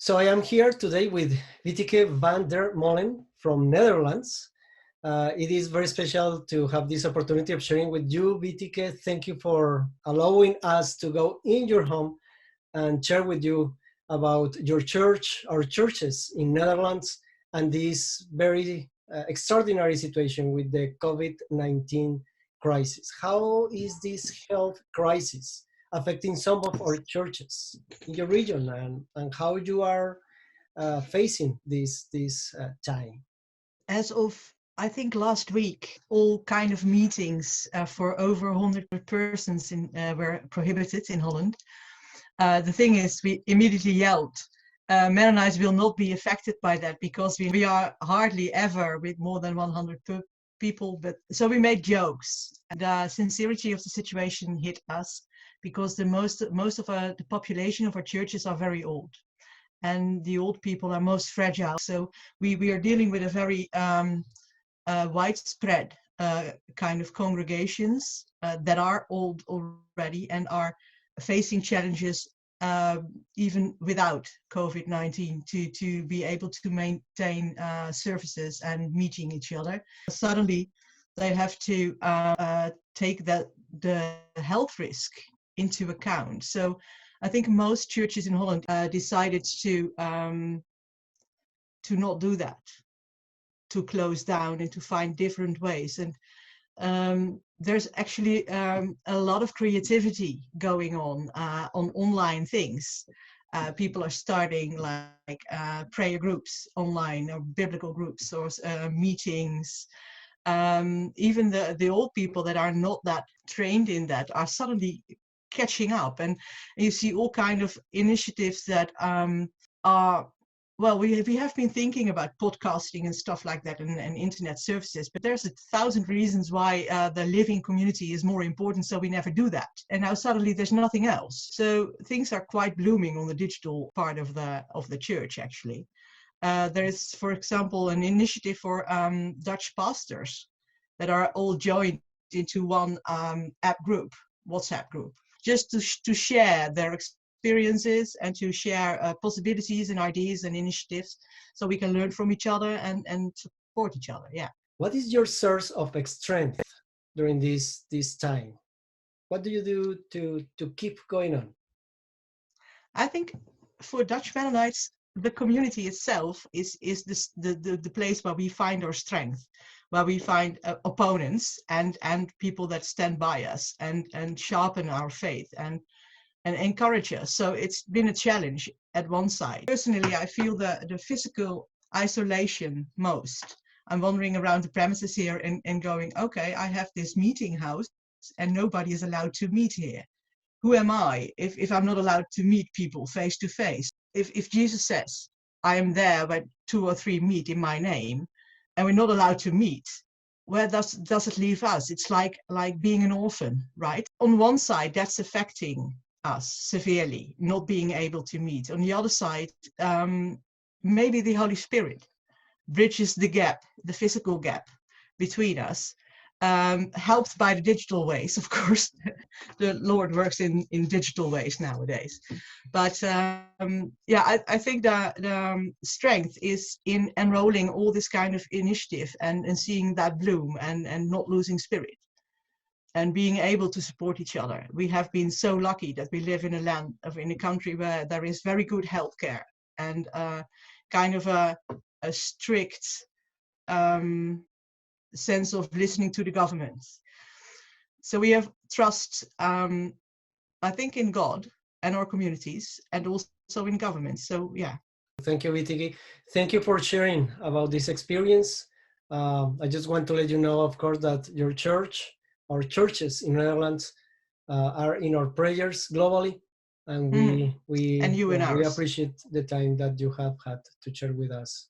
So I am here today with Wieteke van der Molen from Netherlands. It is very special to have this opportunity of sharing with you, Wieteke. Thank you for allowing us to go in your home and share with you about your church, our churches in Netherlands, and this very extraordinary situation with the COVID-19 crisis. How is this health crisis affecting some of our churches in your region, and how you are facing this time? As of I think last week, all kind of meetings for over 100 persons were prohibited in Holland. The thing is, we immediately yelled, Mennonites will not be affected by that because we are hardly ever with more than 100 people. But so we made jokes. The sincerity of the situation hit us because the most of the population of our churches are very old. And the old people are most fragile. So we are dealing with a very widespread kind of congregations that are old already and are facing challenges even without COVID-19 to be able to maintain services and meeting each other. Suddenly they have to take the health risk into account. So I think most churches in Holland decided to not do that, to close down and to find different ways. And there's actually a lot of creativity going on online things. People are starting like prayer groups online or biblical groups or meetings. Even the old people that are not that trained in that are suddenly catching up, and you see all kind of initiatives that are, well, we have been thinking about podcasting and stuff like that and internet services, but there's 1,000 reasons why the living community is more important, so we never do that. And now suddenly there's nothing else. So things are quite blooming on the digital part of the church, actually. There is, for example, an initiative for Dutch pastors that are all joined into one WhatsApp group, just to share their experiences and to share possibilities and ideas and initiatives so we can learn from each other and support each other. Yeah. What is your source of strength during this time? What do you do to keep going on? I think for Dutch Mennonites, the community itself is the place where we find our strength, where we find opponents and people that stand by us and sharpen our faith and encourage us. So it's been a challenge at one side. Personally, I feel the physical isolation most. I'm wandering around the premises here and going, okay, I have this meeting house and nobody is allowed to meet here. Who am I if I'm not allowed to meet people face to face? If Jesus says, I am there where 2 or 3 meet in my name, and we're not allowed to meet, where does it leave us? It's like being an orphan, right? On one side, that's affecting us severely, not being able to meet. On the other side, maybe the Holy Spirit bridges the gap, the physical gap between us, helped by the digital ways, of course. The Lord works in digital ways nowadays. But yeah, I think the strength is in enrolling all this kind of initiative and seeing that bloom and not losing spirit and being able to support each other. We have been so lucky that we live in a country where there is very good healthcare and kind of a strict sense of listening to the government. So we have trust, I think, in God and our communities and also in government. So yeah. Thank you, Wieteke. Thank you for sharing about this experience. I just want to let you know, of course, that your church, our churches in Netherlands, are in our prayers globally, and And you and we ours. appreciate the time that you have had to share with us.